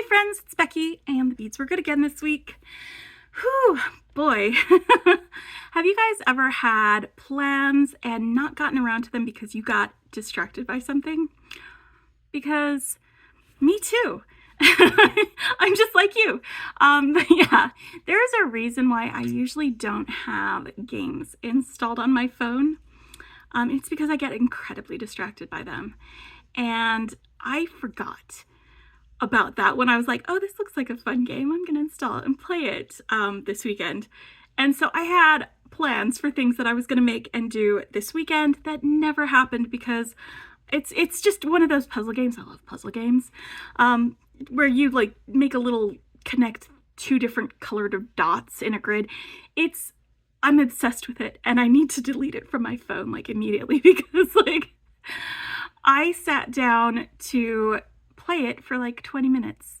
Hi friends, it's Becky and the beads were good again this week. Whew, boy. Have you guys ever had plans and not gotten around to them because you got distracted by something? Because me too. I'm just like you. Yeah, there's a reason why I usually don't have games installed on my phone. It's because I get incredibly distracted by them. And I forgot about that when I was like, oh, this looks like a fun game. I'm gonna install it and play it this weekend. And so I had plans for things that I was gonna make and do this weekend that never happened because it's just one of those puzzle games. I love puzzle games where you like make a little connect two different colored dots in a grid. I'm obsessed with it and I need to delete it from my phone like immediately because like I sat down to play it for like 20 minutes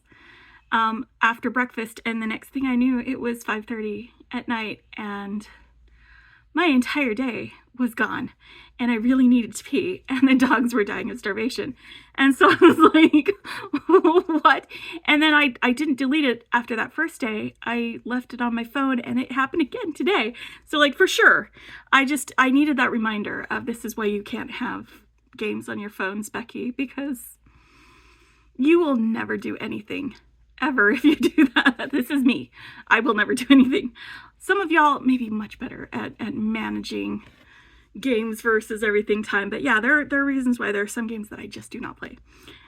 after breakfast, and the next thing I knew it was 5:30 at night and my entire day was gone and I really needed to pee and the dogs were dying of starvation. And so I was like, what? And then I didn't delete it after that first day. I left it on my phone and it happened again today. So like for sure, I needed that reminder of this is why you can't have games on your phones, Becky, because you will never do anything ever if you do that. This is me. I will never do anything. Some of y'all may be much better at managing games versus everything time. But yeah, there are reasons why there are some games that I just do not play.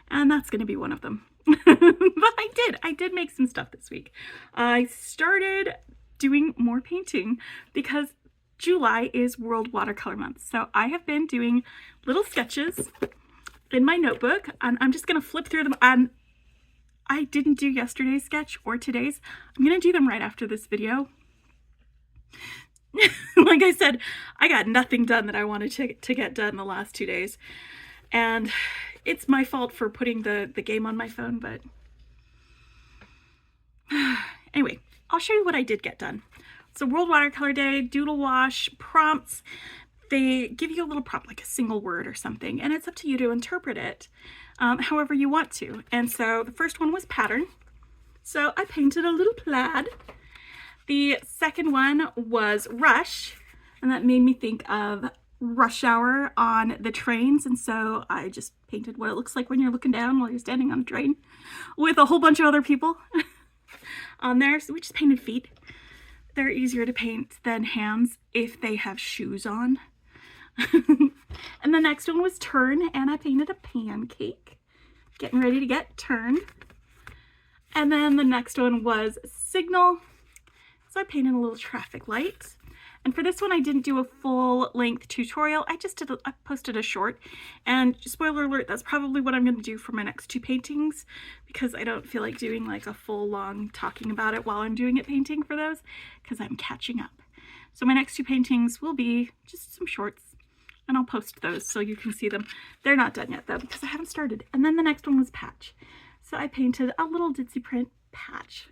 And that's going to be one of them. But I did make some stuff this week. I started doing more painting because July is World Watercolor Month. So I have been doing little sketches in my notebook, and I'm just gonna flip through them. And I didn't do yesterday's sketch or today's. I'm gonna do them right after this video. Like I said, I got nothing done that I wanted to get done the last 2 days, and it's my fault for putting the game on my phone, but anyway, I'll show you what I did get done. So World Watercolor Day, doodle wash, prompts. They give you a little prompt, like a single word or something, and it's up to you to interpret it however you want to. And so the first one was pattern. So I painted a little plaid. The second one was rush, and that made me think of rush hour on the trains. And so I just painted what it looks like when you're looking down while you're standing on a train with a whole bunch of other people on there. So we just painted feet. They're easier to paint than hands if they have shoes on. And the next one was turn, and I painted a pancake, getting ready to get turned. And then the next one was signal, so I painted a little traffic light. And for this one I didn't do a full length tutorial. I posted a short, and spoiler alert, that's probably what I'm going to do for my next two paintings because I don't feel like doing like a full long talking about it while I'm doing it painting for those because I'm catching up. So my next two paintings will be just some shorts, and I'll post those so you can see them. They're not done yet though because I haven't started. And then the next one was patch. So I painted a little ditzy print patch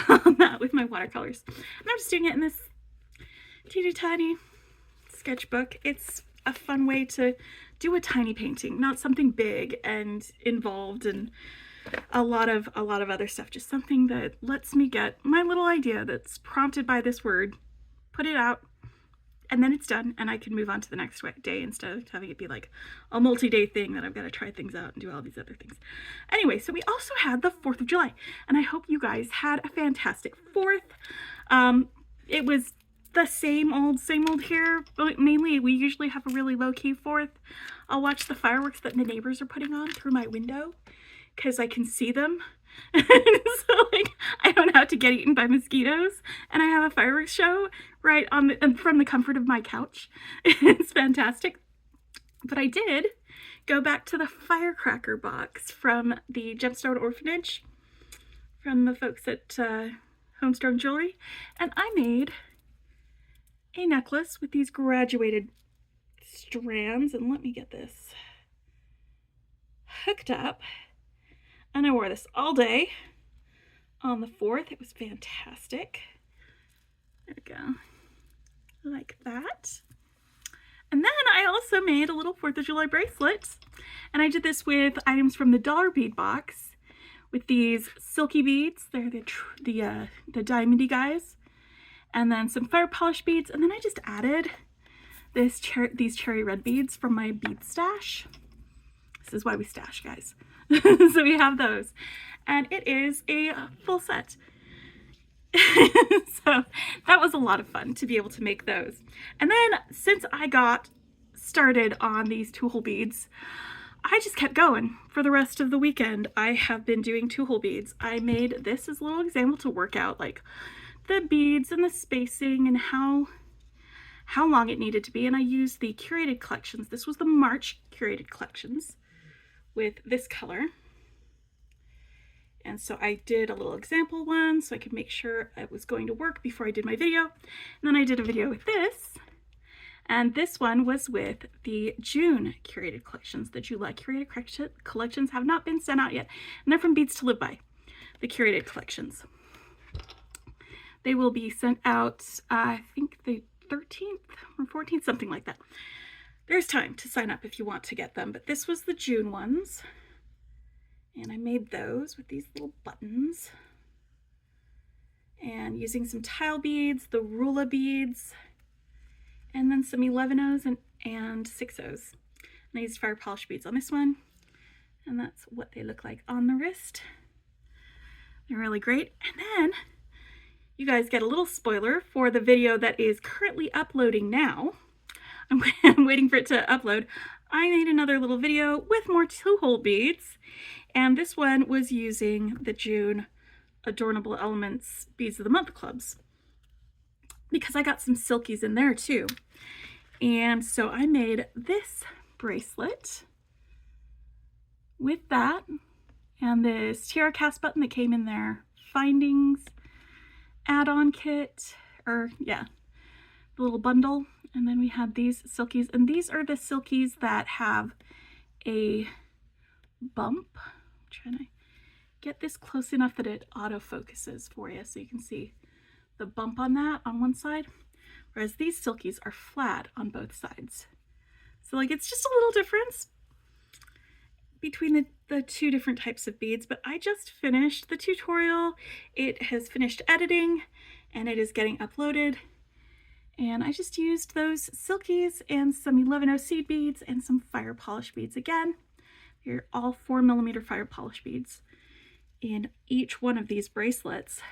on that with my watercolors. And I'm just doing it in this teeny tiny sketchbook. It's a fun way to do a tiny painting, not something big and involved and a lot of other stuff. Just something that lets me get my little idea that's prompted by this word, put it out, and then it's done, and I can move on to the next day instead of having it be like a multi-day thing that I've got to try things out and do all these other things. Anyway, so we also had the 4th of July, and I hope you guys had a fantastic 4th. It was the same old here, but mainly we usually have a really low-key 4th. I'll watch the fireworks that the neighbors are putting on through my window because I can see them. So like I don't have to get eaten by mosquitoes, and I have a fireworks show right on from the comfort of my couch. It's fantastic. But I did go back to the firecracker box from the Gemstone Orphanage from the folks at Homestone Jewelry, and I made a necklace with these graduated strands, and let me get this hooked up. And I wore this all day on the 4th. It was fantastic. There we go. Like that. And then I also made a little 4th of July bracelet. And I did this with items from the Dollar Bead box, with these silky beads. They're the diamondy guys. And then some fire polish beads. And then I just added these cherry red beads from my bead stash. This is why we stash, guys. So we have those. And it is a full set. So that was a lot of fun to be able to make those. And then since I got started on these 2-hole beads, I just kept going for the rest of the weekend. I have been doing 2-hole beads. I made this as a little example to work out like the beads and the spacing and how long it needed to be. And I used the curated collections. This was the March curated collections with this color. And so I did a little example one so I could make sure it was going to work before I did my video. And then I did a video with this. And this one was with the June curated collections. The July curated collections have not been sent out yet. And they're from Beads to Live By, the curated collections. They will be sent out, I think the 13th or 14th, something like that. There's time to sign up if you want to get them. But this was the June ones. And I made those with these little buttons. And using some tile beads, the Rula beads, and then some 11-ohs and 6-ohs. And I used fire polish beads on this one. And that's what they look like on the wrist. They're really great. And then you guys get a little spoiler for the video that is currently uploading now. I'm waiting for it to upload. I made another little video with more 2-hole beads. And this one was using the June Adornable Elements Beads of the Month clubs, because I got some silkies in there too. And so I made this bracelet with that and this tiara cast button that came in their findings add-on kit, or yeah, the little bundle. And then we had these silkies, and these are the silkies that have a bump. I'm trying to get this close enough that it autofocuses for you so you can see the bump on that on one side, whereas these silkies are flat on both sides. So like it's just a little difference between the two different types of beads. But I just finished the tutorial. It has finished editing and it is getting uploaded. And I just used those silkies and some 11-oh seed beads and some fire polish beads again. They're all 4mm fire polish beads in each one of these bracelets.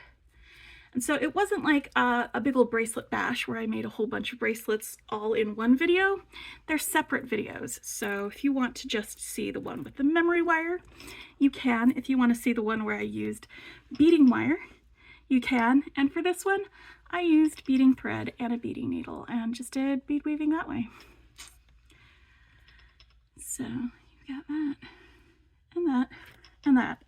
And so it wasn't like a big old bracelet bash where I made a whole bunch of bracelets all in one video. They're separate videos. So if you want to just see the one with the memory wire, you can. If you want to see the one where I used beading wire, you can. And for this one, I used beading thread and a beading needle and just did bead weaving that way. So you got that and that and that.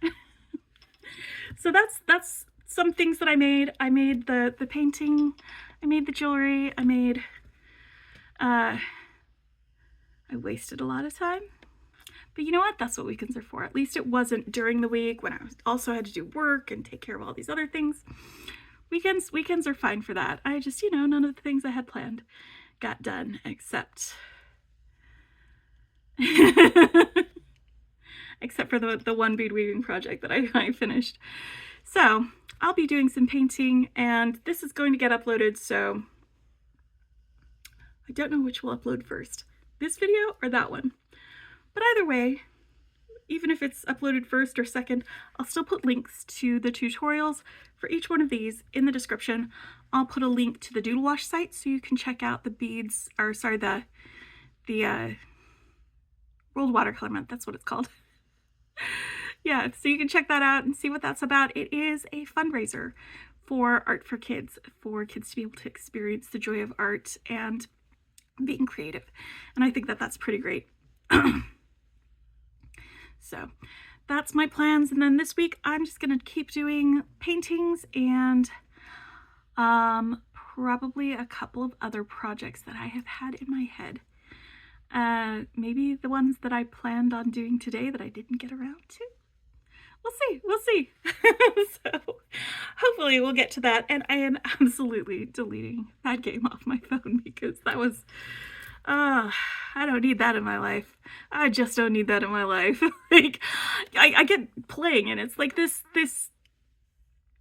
So that's some things that I made. I made the painting, I made the jewelry, I wasted a lot of time. But you know what? That's what weekends are for. At least it wasn't during the week when I also had to do work and take care of all these other things. Weekends are fine for that. I just, none of the things I had planned got done except except for the one bead weaving project that I finished. So I'll be doing some painting and this is going to get uploaded, so I don't know which will upload first, this video or that one. But either way, even if it's uploaded first or second, I'll still put links to the tutorials for each one of these in the description. I'll put a link to the Doodle Wash site so you can check out the beads, or sorry, the World Watercolor Month, that's what it's called. Yeah, so you can check that out and see what that's about. It is a fundraiser for Art for Kids to be able to experience the joy of art and being creative. And I think that that's pretty great. So that's my plans. And then this week I'm just going to keep doing paintings and probably a couple of other projects that I have had in my head. Maybe the ones that I planned on doing today that I didn't get around to. We'll see. So hopefully we'll get to that. And I am absolutely deleting that game off my phone because that was I don't need that in my life. I just don't need that in my life. Like, I get playing, and it's like this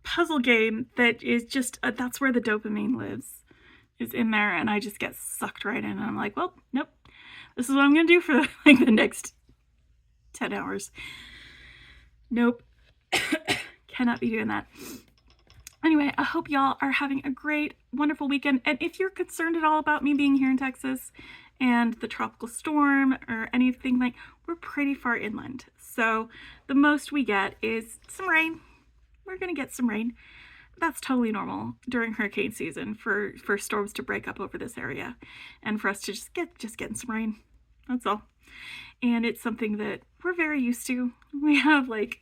puzzle game that is just, that's where the dopamine lives, is in there, and I just get sucked right in, and I'm like, well, nope, this is what I'm gonna do for like the next 10 hours. Nope. Cannot be doing that. Anyway, I hope y'all are having a great, wonderful weekend. And if you're concerned at all about me being here in Texas and the tropical storm or anything, like, we're pretty far inland. So the most we get is some rain. We're going to get some rain. That's totally normal during hurricane season for storms to break up over this area and for us to just getting some rain. That's all. And it's something that we're very used to. We have like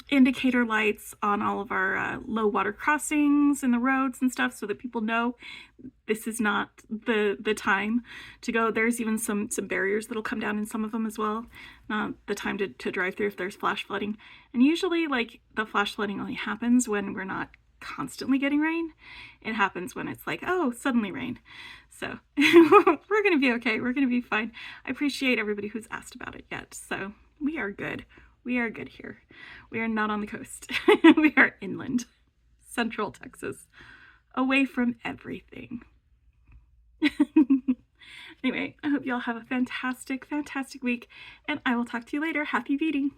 indicator lights on all of our low water crossings in the roads and stuff so that people know this is not the time to go. There's even some barriers that'll come down in some of them as well. Not the time to drive through if there's flash flooding. And usually like the flash flooding only happens when we're not constantly getting rain. It happens when it's like, oh, suddenly rain. So we're gonna be okay. We're gonna be fine. I appreciate everybody who's asked about it yet. So we are good. We are good here. We are not on the coast. We are inland, central Texas, away from everything. Anyway, I hope y'all have a fantastic, fantastic week, and I will talk to you later. Happy beading.